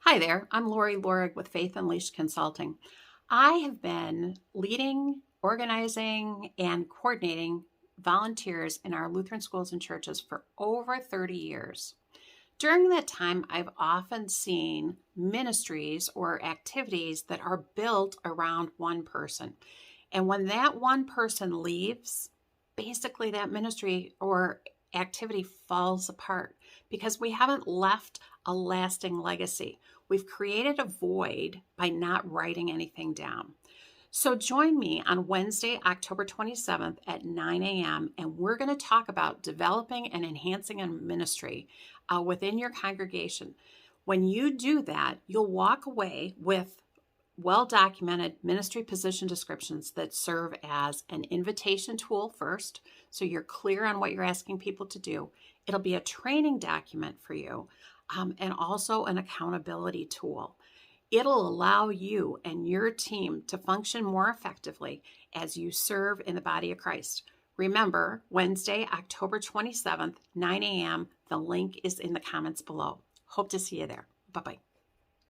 Hi there, I'm Lori Lorig with Faith Unleashed Consulting. I have been leading, organizing, and coordinating volunteers in our Lutheran schools and churches for over 30 years. During that time, I've often seen ministries or activities that are built around one person. And when that one person leaves, basically that ministry or activity falls apart because we haven't left a lasting legacy. We've created a void by not writing anything down. So join me on Wednesday, October 27th at 9 a.m. and we're going to talk about developing and enhancing a ministry within your congregation. When you do that, you'll walk away with well-documented ministry position descriptions that serve as an invitation tool first, so you're clear on what you're asking people to do. It'll be a training document for you, and also an accountability tool. It'll allow you and your team to function more effectively as you serve in the body of Christ. Remember, Wednesday, October 27th, 9 a.m. The link is in the comments below. Hope to see you there. Bye-bye.